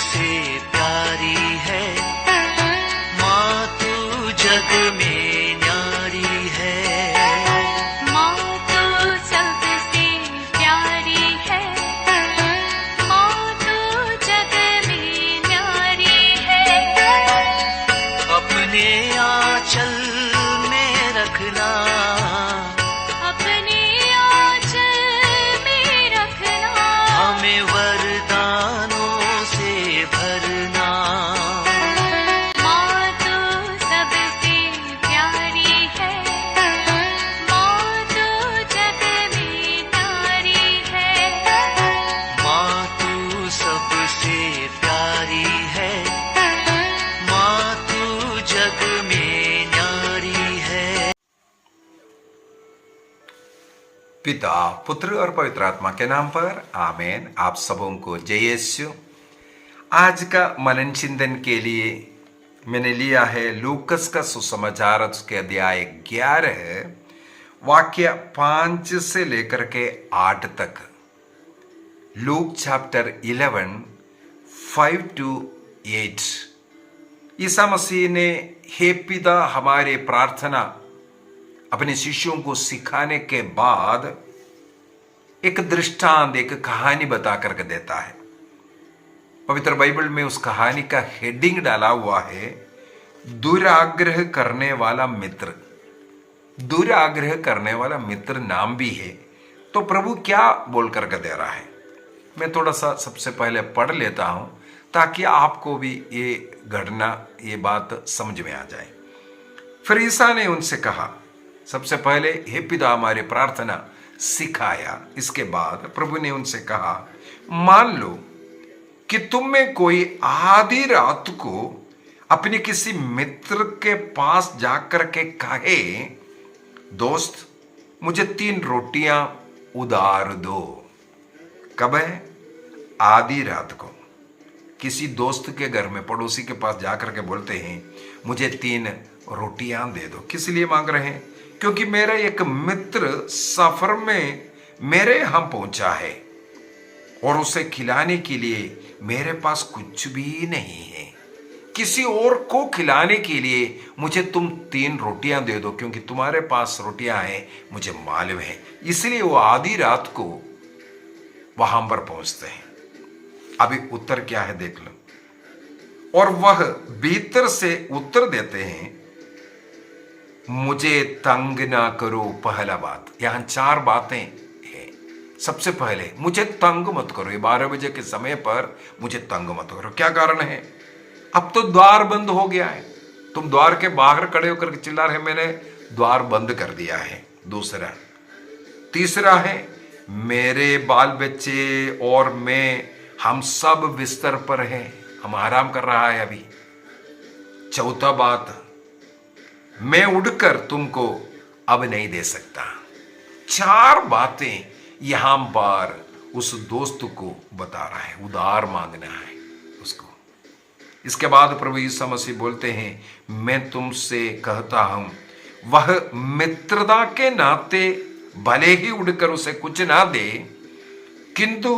सबसे प्यारी है, माँ तू जग में न्यारी है। माँ तो सबसे प्यारी है, माँ तो जग में न्यारी है। अपने आंचल में रखना, अपने आंचल में रखना, हमें वरदानों से भरना। माँ तो सबसे प्यारी है, माँ तो जग में न्यारी है। माँ तू सबसे प्यारी है, माँ तू जग में न्यारी है। पिता, पुत्र और पवित्र आत्मा के नाम पर आमीन। आप सबों को जय यीशु। आज का मनन चिंतन के लिए मैंने लिया है लूकस का सुसमाचार उसके अध्याय 11 वाक्य 5 से लेकर के 8 तक। Luke chapter 11 5 to 8। Isa Masih ने हे पिता हमारे प्रार्थना अपने शिष्यों को सिखाने के बाद एक दृष्टांत, एक कहानी बता करके देता है। पवित्र बाइबल में उस कहानी का हेडिंग डाला हुआ है दुराग्रह करने वाला मित्र। दुराग्रह करने वाला मित्र नाम भी है। तो प्रभु क्या बोल करके दे रहा है, मैं थोड़ा सा सबसे पहले पढ़ लेता हूं ताकि आपको भी ये घटना, ये बात समझ में आ जाए। फिर ईसा ने उनसे कहा, सबसे पहले हे पिता हमारे प्रार्थना सिखाया। इसके बाद प्रभु ने उनसे कहा, मान लो कि तुम में कोई आधी रात को अपने किसी मित्र के पास जाकर के कहे, दोस्त मुझे 3 रोटियां उधार दो। कब है? आधी रात को किसी दोस्त के घर में, पड़ोसी के पास जाकर के बोलते हैं मुझे 3 रोटियां दे दो। किस लिए मांग रहे हैं? क्योंकि मेरा एक मित्र सफर में मेरे यहां पहुंचा है और उसे खिलाने के लिए मेरे पास कुछ भी नहीं है। किसी और को खिलाने के लिए मुझे तुम 3 रोटियां दे दो, क्योंकि तुम्हारे पास रोटियां हैं मुझे मालूम है। इसलिए वो आधी रात को वहां पर पहुंचते हैं। अभी उत्तर क्या है देख लो। और वह भीतर से उत्तर देते हैं, मुझे तंग ना करो। पहला बात, यहां 4 बातें हैं। सबसे पहले, मुझे तंग मत करो। ये 12 बजे के समय पर मुझे तंग मत करो। क्या कारण है? अब तो द्वार बंद हो गया है। तुम द्वार के बाहर खड़े होकर चिल्ला रहे, मैंने द्वार बंद कर दिया है। दूसरा, तीसरा है, मेरे बाल बच्चे और मैं, हम सब बिस्तर पर हैं, हम आराम कर रहा है अभी। चौथा बात, मैं उड़कर तुमको अब नहीं दे सकता। 4 बातें यहां पर उस दोस्त को बता रहा है, उधार मांगना है उसको। इसके बाद प्रभु यीशु मसीह बोलते हैं, मैं तुमसे कहता हूं, वह मित्रता के नाते भले ही उड़कर उसे कुछ ना दे, किंतु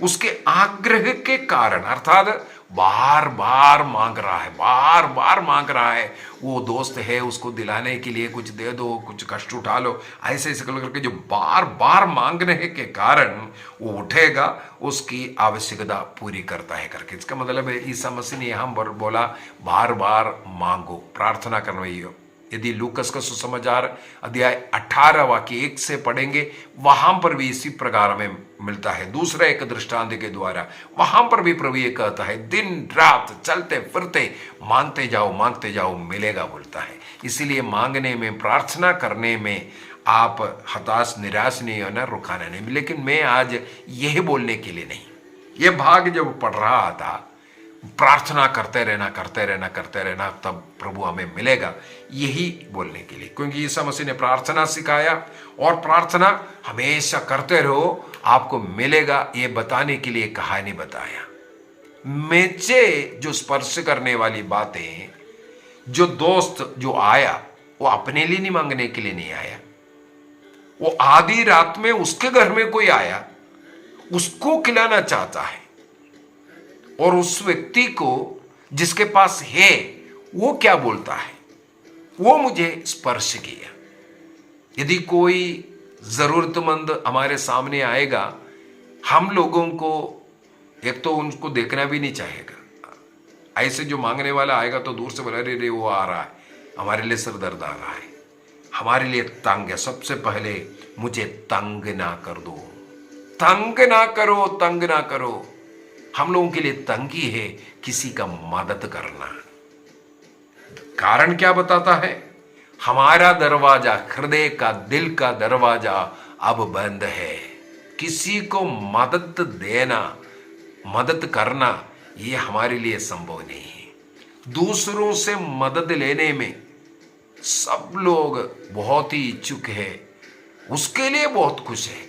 उसके आग्रह के कारण, अर्थात बार बार मांग रहा है, बार बार मांग रहा है, वो दोस्त है उसको दिलाने के लिए कुछ दे दो, कुछ कष्ट उठा लो, ऐसे ऐसे करके जो बार बार मांगने के कारण वो उठेगा, उसकी आवश्यकता पूरी करता है करके। इसका मतलब है ईसा मसीह ने यहां पर बोला बार बार मांगो, प्रार्थना करवाइए। यदि लूकस का सुसमाचार अध्याय 18 वाक्य 1 से पढ़ेंगे, वहां पर भी इसी प्रकार में मिलता है। दूसरा एक दृष्टांत के द्वारा वहां पर भी प्रभु ये कहता है, दिन रात चलते फिरते मांगते जाओ मिलेगा बोलता है। इसीलिए मांगने में, प्रार्थना करने में आप हताश निराश नहीं होना, रुकाना नहीं। लेकिन मैं आज यही बोलने के लिए नहीं, ये भाग जब पढ़ रहा था, प्रार्थना करते रहना, तब प्रभु हमें मिलेगा, यही बोलने के लिए। क्योंकि यीशु मसीह ने प्रार्थना सिखाया और प्रार्थना हमेशा करते रहो, आपको मिलेगा, ये बताने के लिए कहानी बताया। मेचे जो स्पर्श करने वाली बातें, जो दोस्त जो आया वो अपने लिए नहीं, मांगने के लिए नहीं आया। वो आधी रात में उसके घर में कोई आया, उसको खिलाना चाहता है। और उस व्यक्ति को जिसके पास है वो क्या बोलता है, वो मुझे स्पर्श किया। यदि कोई जरूरतमंद हमारे सामने आएगा, हम लोगों को एक तो उनको देखना भी नहीं चाहेगा। ऐसे जो मांगने वाला आएगा तो दूर से बोला रे रे वो आ रहा है, हमारे लिए सिर दर्द आ रहा है, हमारे लिए तंग है। सबसे पहले मुझे तंग ना कर दो, तंग ना करो, तंग ना करो। हम लोगों के लिए तंगी है किसी का मदद करना। कारण क्या बताता है, हमारा दरवाजा, हृदय का, दिल का दरवाजा अब बंद है। किसी को मदद देना, मदद करना, ये हमारे लिए संभव नहीं है। दूसरों से मदद लेने में सब लोग बहुत ही इच्छुक है, उसके लिए बहुत खुश है,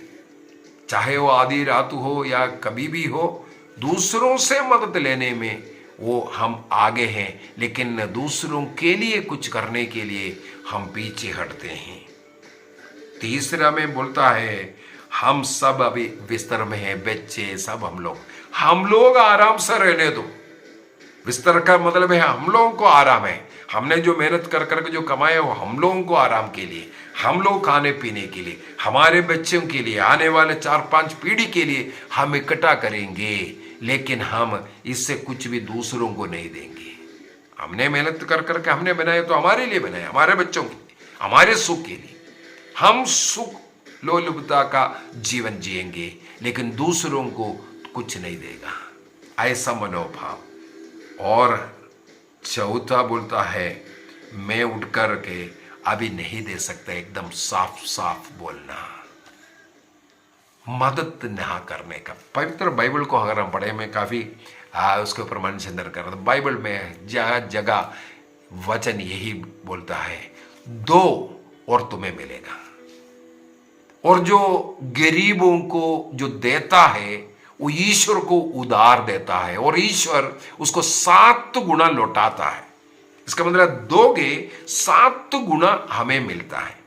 चाहे वो आधी रात हो या कभी भी हो। दूसरों से मदद लेने में वो हम आगे हैं, लेकिन दूसरों के लिए कुछ करने के लिए हम पीछे हटते हैं। तीसरा में बोलता है, हम सब अभी बिस्तर में हैं, बच्चे सब हम लोग आराम से रहने दो। बिस्तर का मतलब है हम लोगों को आराम है। हमने जो मेहनत कर करके जो कमाया वो हम लोगों को आराम के लिए, हम लोग खाने पीने के लिए, हमारे बच्चों के लिए, आने वाले 4-5 पीढ़ी के लिए हम इकट्ठा करेंगे, लेकिन हम इससे कुछ भी दूसरों को नहीं देंगे। हमने मेहनत कर करके हमने बनाया तो हमारे लिए बनाया, हमारे बच्चों के लिए, हमारे सुख के लिए। हम सुख लोलुपता का जीवन जिएंगे, लेकिन दूसरों को कुछ नहीं देगा, ऐसा मनोभाव। और चौथा बोलता है, मैं उठ कर के अभी नहीं दे सकता, एकदम साफ साफ बोलना, मदद ना करने का। पवित्र बाइबल को अगर हम पढ़े, मैं काफ़ी उसके ऊपर मन चिंतन कर रहा था। बाइबल में जगह जगह वचन यही बोलता है, दो और तुम्हें मिलेगा। और जो गरीबों को जो देता है वो ईश्वर को उधार देता है, और ईश्वर उसको 7 गुना लौटाता है। इसका मतलब दोगे 7 गुना हमें मिलता है।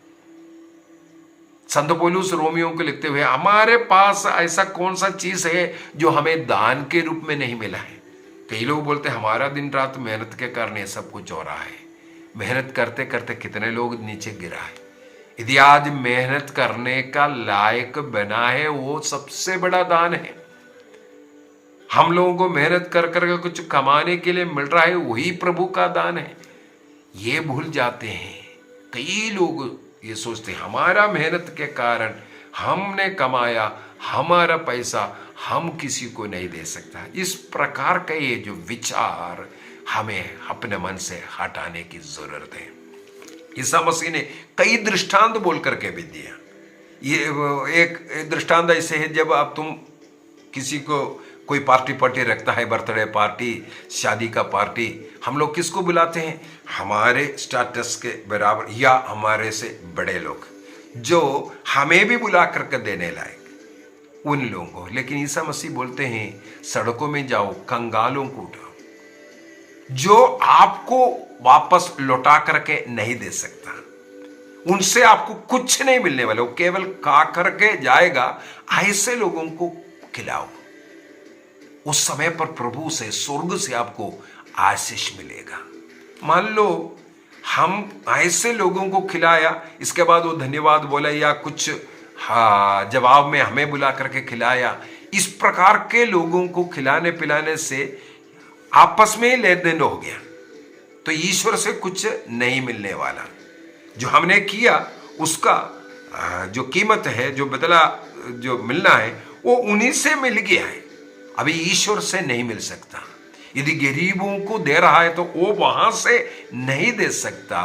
संत पौलुस रोमियो को लिखते हुए, हमारे पास ऐसा कौन सा चीज है जो हमें दान के रूप में नहीं मिला है। कई लोग बोलते हैं हमारा दिन रात मेहनत के कारण ये सब कुछ हो रहा है। मेहनत करते करते कितने लोग नीचे गिरा है। यदि आज मेहनत करने का लायक बना है, वो सबसे बड़ा दान है। हम लोगों को मेहनत कर करके कुछ कमाने के लिए मिल रहा है, वही प्रभु का दान है। ये भूल जाते हैं कई लोग, ये सोचते हैं हमारा मेहनत के कारण हमने कमाया, हमारा पैसा हम किसी को नहीं दे सकता। इस प्रकार का ये जो विचार हमें अपने मन से हटाने की जरूरत है। ईसा मसीह ने कई दृष्टांत बोल करके भी दिया। ये एक दृष्टांत ऐसे है, जब आप तुम किसी को कोई पार्टी रखता है, बर्थडे पार्टी, शादी का पार्टी, हम लोग किसको बुलाते हैं? हमारे स्टेटस के बराबर या हमारे से बड़े लोग, जो हमें भी बुला करके देने लायक, उन लोगों को। लेकिन ईसा मसीह बोलते हैं, सड़कों में जाओ, कंगालों को उठाओ, जो आपको वापस लौटा करके नहीं दे सकता, उनसे आपको कुछ नहीं मिलने वाला, वो केवल खा करके जाएगा, ऐसे लोगों को खिलाओ। उस समय पर प्रभु से, स्वर्ग से आपको आशीष मिलेगा। मान लो हम ऐसे लोगों को खिलाया, इसके बाद वो धन्यवाद बोला या कुछ जवाब में हमें बुला करके खिलाया, इस प्रकार के लोगों को खिलाने पिलाने से आपस में लेन देन हो गया, तो ईश्वर से कुछ नहीं मिलने वाला। जो हमने किया उसका जो कीमत है, जो बदला जो मिलना है, वो उन्हीं से मिल गया है, अभी ईश्वर से नहीं मिल सकता। यदि गरीबों को दे रहा है तो वो वहां से नहीं दे सकता,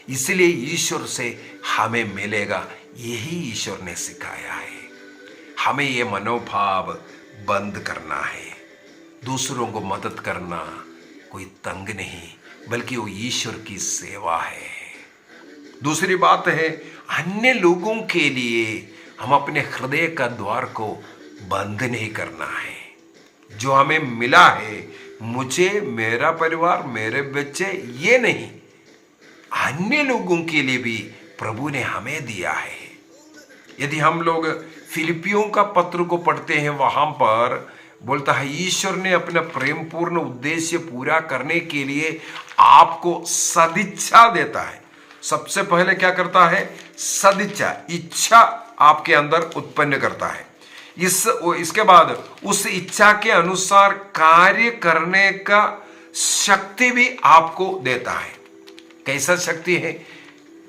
इसलिए ईश्वर से हमें मिलेगा, यही ईश्वर ने सिखाया है। हमें ये मनोभाव बंद करना है। दूसरों को मदद करना कोई तंग नहीं, बल्कि वो ईश्वर की सेवा है। दूसरी बात है, अन्य लोगों के लिए हम अपने हृदय का द्वार को बंद नहीं करना है। जो हमें मिला है, मुझे, मेरा परिवार, मेरे बच्चे, ये नहीं, अन्य लोगों के लिए भी प्रभु ने हमें दिया है। यदि हम लोग फिलिपियों का पत्र को पढ़ते हैं, वहां पर बोलता है ईश्वर ने अपना प्रेम पूर्ण उद्देश्य पूरा करने के लिए आपको सदिच्छा देता है। सबसे पहले क्या करता है? सदिच्छा, इच्छा आपके अंदर उत्पन्न करता है। इसके बाद उस इच्छा के अनुसार कार्य करने का शक्ति भी आपको देता है। कैसा शक्ति है?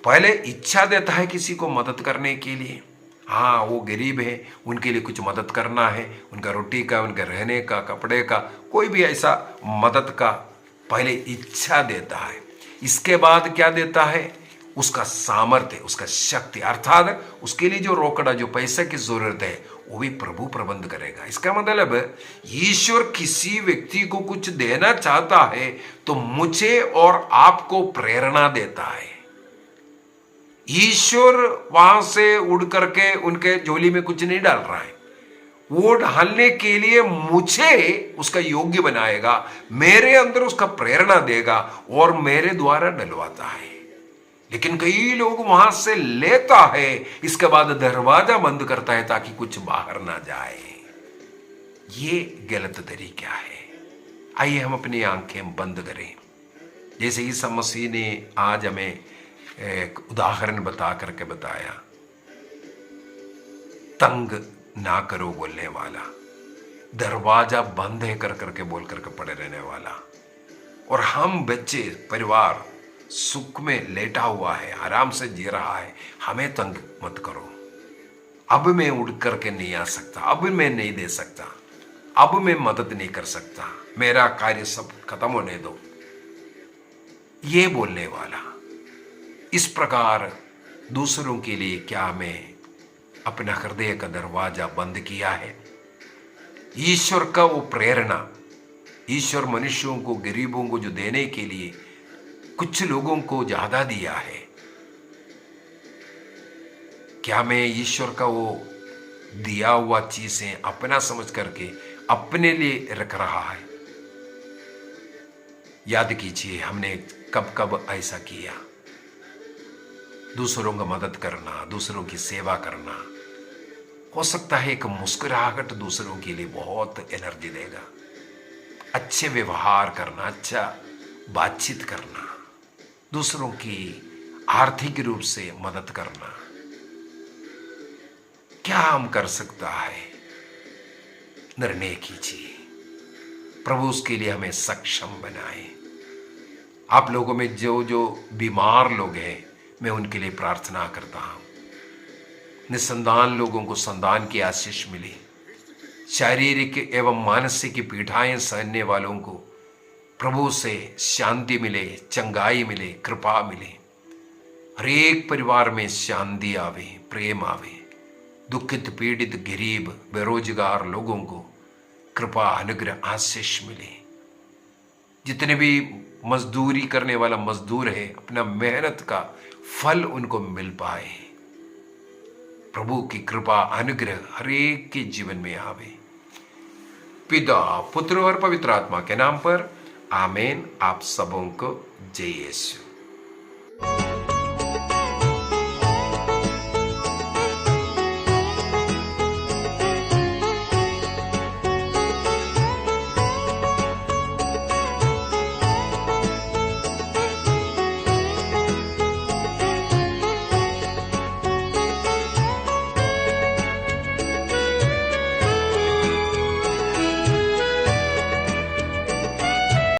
पहले इच्छा देता है किसी को मदद करने के लिए। हाँ, वो गरीब है, उनके लिए कुछ मदद करना है, उनका रोटी का, उनका रहने का, कपड़े का, कोई भी ऐसा मदद का पहले इच्छा देता है। इसके बाद क्या देता है? उसका सामर्थ्य, उसका शक्ति, अर्थात उसके लिए जो रोकड़ा, जो पैसे की जरूरत है वो भी प्रभु प्रबंध करेगा। इसका मतलब ईश्वर किसी व्यक्ति को कुछ देना चाहता है तो मुझे और आपको प्रेरणा देता है। ईश्वर वहां से उड़ करके उनके झोली में कुछ नहीं डाल रहा है, वो डालने के लिए मुझे उसका योग्य बनाएगा, मेरे अंदर उसका प्रेरणा देगा और मेरे द्वारा डलवाता है। लेकिन कई लोग वहां से लेता है, इसके बाद दरवाजा बंद करता है ताकि कुछ बाहर ना जाए। ये गलत तरीका है। आइए हम अपनी आंखें बंद करें। जैसे ईसा मसीह ने आज हमें एक उदाहरण बता करके बताया, तंग ना करो बोलने वाला, दरवाजा बंद है कर करके बोल करके पड़े रहने वाला, और हम बच्चे परिवार सुख में लेटा हुआ है, आराम से जी रहा है, हमें तंग मत करो। अब मैं उड़ करके नहीं आ सकता, अब मैं नहीं दे सकता, अब मैं मदद नहीं कर सकता, मेरा कार्य सब खत्म होने दो, ये बोलने वाला। इस प्रकार दूसरों के लिए क्या हमें अपना हृदय का दरवाजा बंद किया है? ईश्वर का वो प्रेरणा, ईश्वर मनुष्यों को, गरीबों को जो देने के लिए कुछ लोगों को ज्यादा दिया है, क्या मैं ईश्वर का वो दिया हुआ चीजें अपना समझ करके अपने लिए रख रहा है? याद कीजिए हमने कब कब ऐसा किया। दूसरों का मदद करना, दूसरों की सेवा करना, हो सकता है एक मुस्कुराहट दूसरों के लिए बहुत एनर्जी देगा। अच्छे व्यवहार करना, अच्छा बातचीत करना, दूसरों की आर्थिक रूप से मदद करना, क्या हम कर सकता है? निर्णय कीजिए, प्रभु उसके लिए हमें सक्षम बनाए। आप लोगों में जो जो बीमार लोग हैं, मैं उनके लिए प्रार्थना करता हूं। निसंतान लोगों को संतान की आशीष मिले, शारीरिक एवं मानसिक पीड़ाएं सहने वालों को प्रभु से शांति मिले, चंगाई मिले, कृपा मिले। हर एक परिवार में शांति आवे, प्रेम आवे। दुखित, पीड़ित, गरीब, बेरोजगार लोगों को कृपा, अनुग्रह, आशीष मिले। जितने भी मजदूरी करने वाला मजदूर है, अपना मेहनत का फल उनको मिल पाए। प्रभु की कृपा, अनुग्रह हर एक के जीवन में आवे। पिता, पुत्र और पवित्र आत्मा के नाम पर आमीन। आप सबों को जय यीशु।